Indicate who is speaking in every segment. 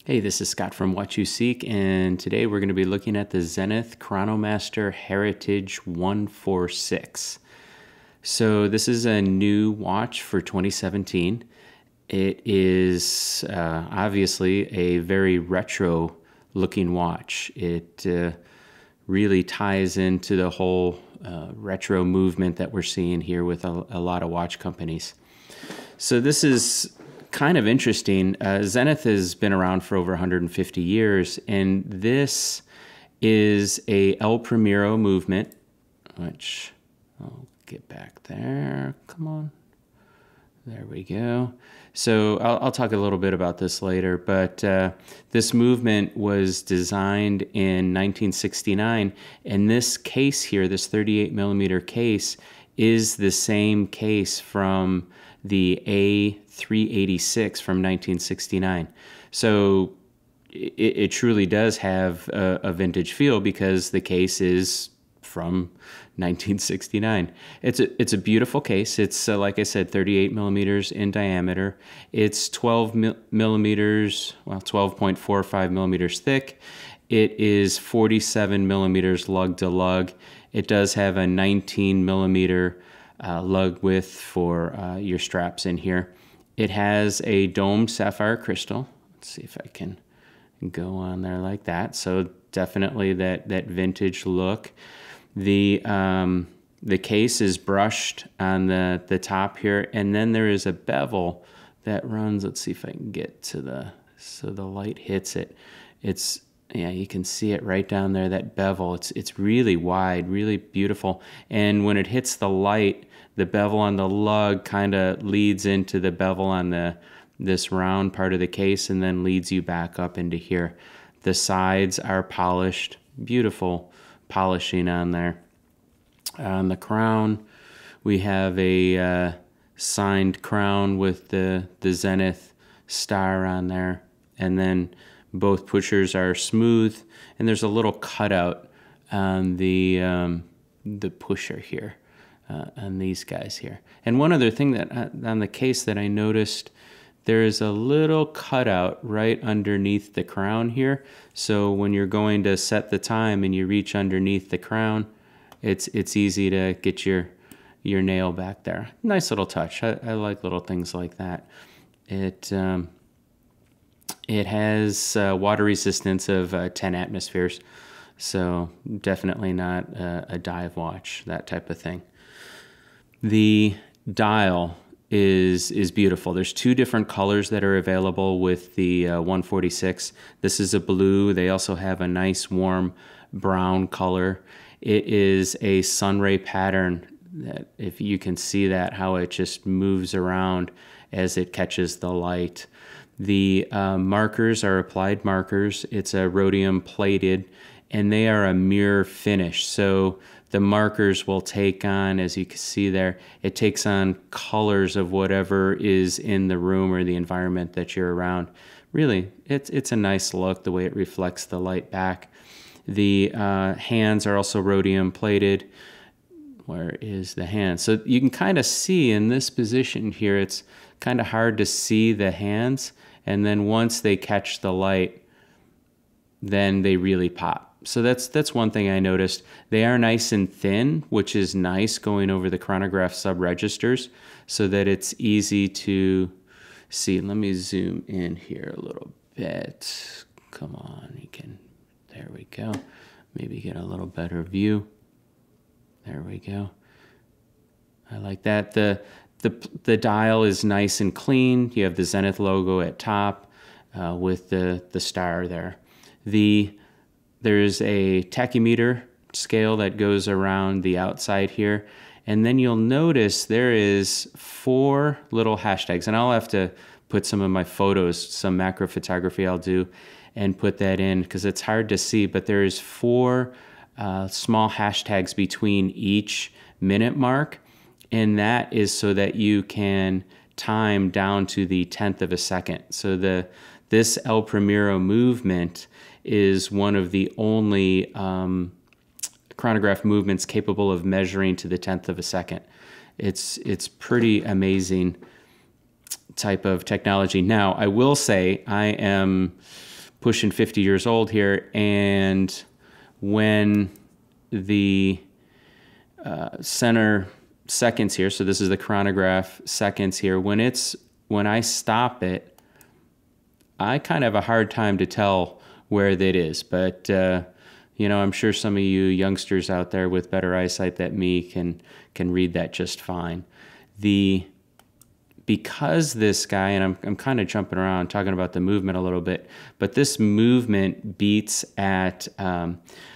Speaker 1: Hey, this is Scott from What You Seek, and today we're going to be looking at the Zenith Chronomaster Heritage 146. So this is a new watch for 2017. It is obviously a very retro looking watch. It really ties into the whole retro movement that we're seeing here with a lot of watch companies. So this is kind of interesting. Zenith has been around for over 150 years, and this is a El Primero movement, which I'll get back there. Come on. There we go. So I'll talk a little bit about this later, but this movement was designed in 1969, and this case here, this 38 millimeter case, is the same case from the A386 from 1969. So it truly does have a vintage feel because the case is from 1969. It's a beautiful case. It's like I said, 38 millimeters in diameter. It's 12 millimeters, well, 12.45 millimeters thick. It is 47 millimeters lug to lug. It does have a 19 millimeter lug width for your straps in here. It has a domed sapphire crystal. Let's see if I can go on there like that. So definitely that vintage look. The case is brushed on the top here, and then there is a bevel that runs. Let's see if I can get to so the light hits it. Yeah, you can see it right down there, that bevel. It's really wide, really beautiful. And when it hits the light, the bevel on the lug kind of leads into the bevel on this round part of the case and then leads you back up into here. The sides are polished, beautiful polishing on there. On the crown, we have a signed crown with the Zenith star on there. And then both pushers are smooth, and there's a little cutout on the pusher here, on these guys here. And one other thing that on the case that I noticed, there is a little cutout right underneath the crown here. So when you're going to set the time and you reach underneath the crown, it's easy to get your nail back there. Nice little touch. I like little things like that. It has water resistance of 10 atmospheres, so definitely not a dive watch, that type of thing. The dial is beautiful. There's two different colors that are available with the 146. This is a blue. They also have a nice warm brown color. It is a sunray pattern that, if you can see that, how it just moves around as it catches the light. The markers are applied markers. It's a rhodium plated, and they are a mirror finish. So the markers will take on, as you can see there, it takes on colors of whatever is in the room or the environment that you're around. Really, it's a nice look, the way it reflects the light back. The hands are also rhodium plated. Where is the hand? So you can kind of see in this position here, it's kind of hard to see the hands. And then once they catch the light, then they really pop. So that's one thing I noticed. They are nice and thin, which is nice going over the chronograph sub-registers so that it's easy to see. Let me zoom in here a little bit. Come on, there we go. Maybe get a little better view. There we go. I like that. The dial is nice and clean. You have the Zenith logo at top with the star there. There's a tachymeter scale that goes around the outside here. And then you'll notice there is 4 little hashtags. And I'll have to put some of my photos, some macro photography I'll do, and put that in because it's hard to see. But there is 4 small hashtags between each minute mark. And that is so that you can time down to the 10th of a second. So this El Primero movement is one of the only chronograph movements capable of measuring to the 10th of a second. It's pretty amazing type of technology. Now, I will say I am pushing 50 years old here, and when the center seconds here, so this is the chronograph seconds here, when I stop it, I kind of have a hard time to tell where that is, but you know, I'm sure some of you youngsters out there with better eyesight than me can read that just fine. Because this guy, and I'm kind of jumping around talking about the movement a little bit, but this movement beats at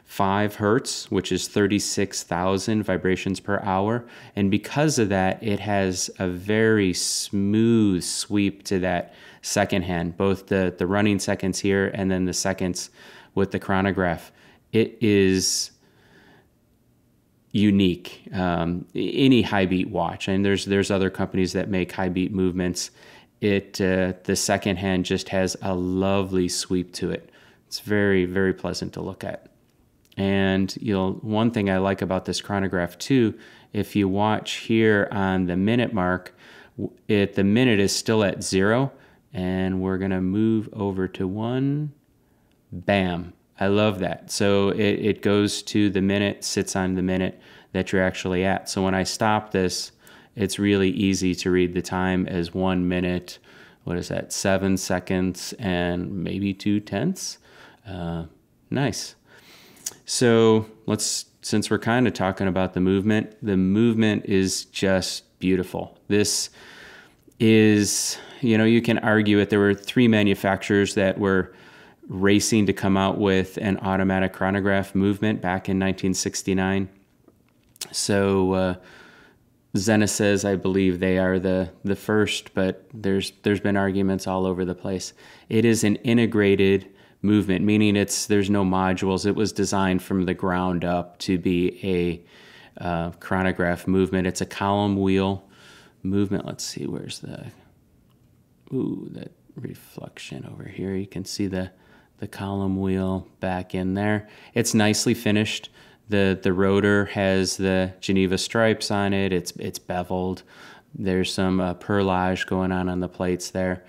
Speaker 1: 5 hertz, which is 36,000 vibrations per hour. And because of that, it has a very smooth sweep to that second hand, both the running seconds here and then the seconds with the chronograph. It is unique. Any high beat watch, and there's other companies that make high beat movements. The second hand just has a lovely sweep to it. It's very, very pleasant to look at. And one thing I like about this chronograph too, if you watch here on the minute mark, the minute is still at 0, and we're gonna move over to 1. Bam. I love that. So it goes to the minute, sits on the minute that you're actually at. So when I stop this, it's really easy to read the time as 1 minute, what is that, 7 seconds and maybe 2/10. Nice. So since we're kind of talking about the movement is just beautiful. This is, you can argue it. There were 3 manufacturers that were racing to come out with an automatic chronograph movement back in 1969. So Zenith says, I believe they are the first, but there's been arguments all over the place. It is an integrated movement, meaning there's no modules. It was designed from the ground up to be a chronograph movement. It's a column wheel movement. Let's see, where's that reflection over here. You can see the column wheel back in there. It's nicely finished. The rotor has the Geneva stripes on it. It's beveled. There's some perlage going on the plates there.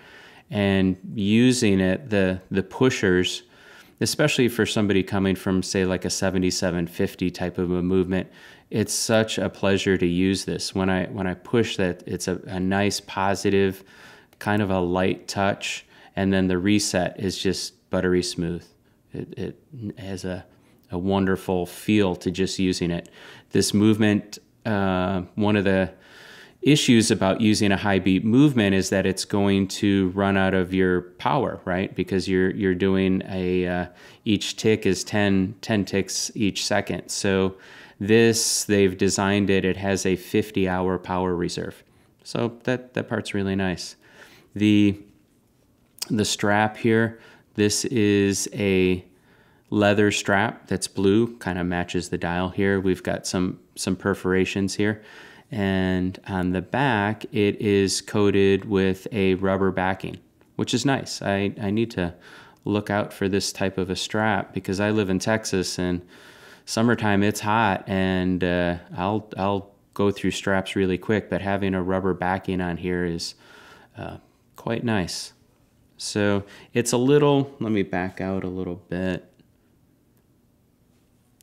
Speaker 1: And using it, the pushers, especially for somebody coming from, say, like a 7750 type of a movement, it's such a pleasure to use this. When I push that, it's a nice positive, kind of a light touch, and then the reset is just buttery smooth. It has a wonderful feel to just using it. This movement, one of the issues about using a high beat movement is that it's going to run out of your power, right? Because you're doing each tick is 10 ticks each second. So they've designed it has a 50-hour power reserve. So that part's really nice. The strap here, this is a leather strap that's blue, kind of matches the dial here. We've got some perforations here. And on the back, it is coated with a rubber backing, which is nice. I need to look out for this type of a strap because I live in Texas, and summertime it's hot, and I'll go through straps really quick, but having a rubber backing on here is quite nice. So it's let me back out a little bit.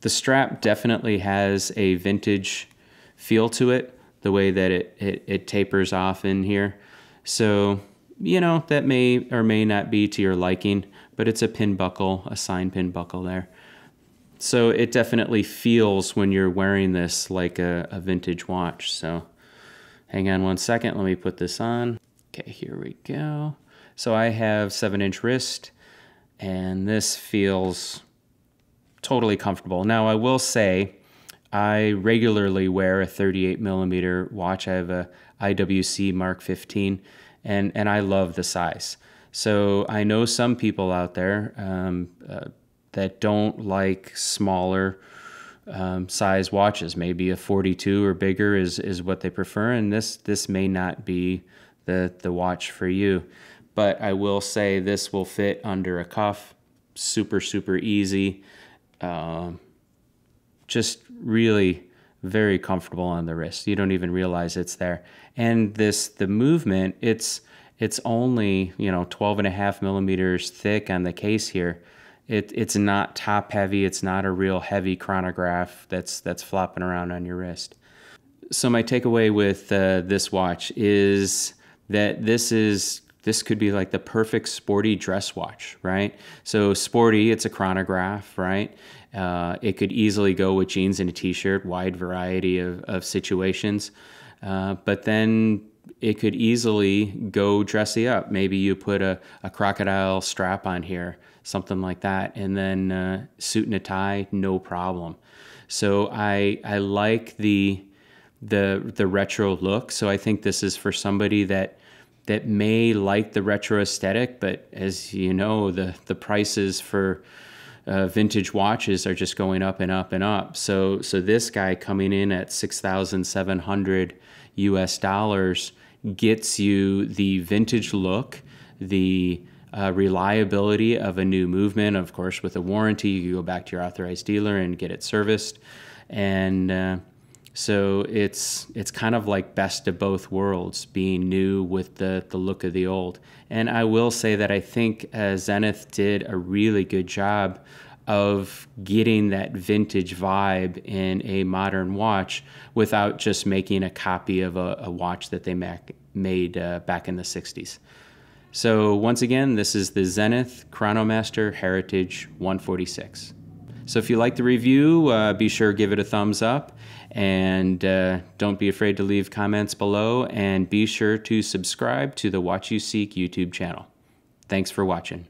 Speaker 1: The strap definitely has a vintage feel to it, the way that it tapers off in here. So, that may or may not be to your liking, but it's a pin buckle, a sign pin buckle there. So it definitely feels when you're wearing this like a vintage watch. So hang on 1 second, let me put this on. Okay, here we go. So I have 7-inch wrist, and this feels totally comfortable. Now I will say, I regularly wear a 38 millimeter watch. I have a IWC Mark 15, and I love the size. So I know some people out there that don't like smaller size watches. Maybe a 42 or bigger is what they prefer, and this may not be the watch for you. But I will say this will fit under a cuff, super, super easy. Just really very comfortable on the wrist. You don't even realize it's there. And the movement, it's It's only, 12.5 millimeters thick on the case here. It's not top heavy. It's not a real heavy chronograph that's flopping around on your wrist. So my takeaway with this watch is that this could be like the perfect sporty dress watch, right? So sporty, it's a chronograph, right? It could easily go with jeans and a t-shirt, wide variety of situations. But then it could easily go dressy up. Maybe you put a crocodile strap on here, something like that, and then suit and a tie, no problem. So I like the retro look. So I think this is for somebody that may like the retro aesthetic, but as you know, the prices for vintage watches are just going up and up and up. So this guy coming in at $6,700 US gets you the vintage look, the reliability of a new movement. Of course, with a warranty, you go back to your authorized dealer and get it serviced, and so it's kind of like best of both worlds, being new with the look of the old. And I will say that I think Zenith did a really good job of getting that vintage vibe in a modern watch without just making a copy of a watch that they made back in the 60s. So once again, this is the Zenith Chronomaster Heritage 146. So if you like the review, be sure to give it a thumbs up, and don't be afraid to leave comments below, and be sure to subscribe to the Watch You Seek YouTube channel. Thanks for watching.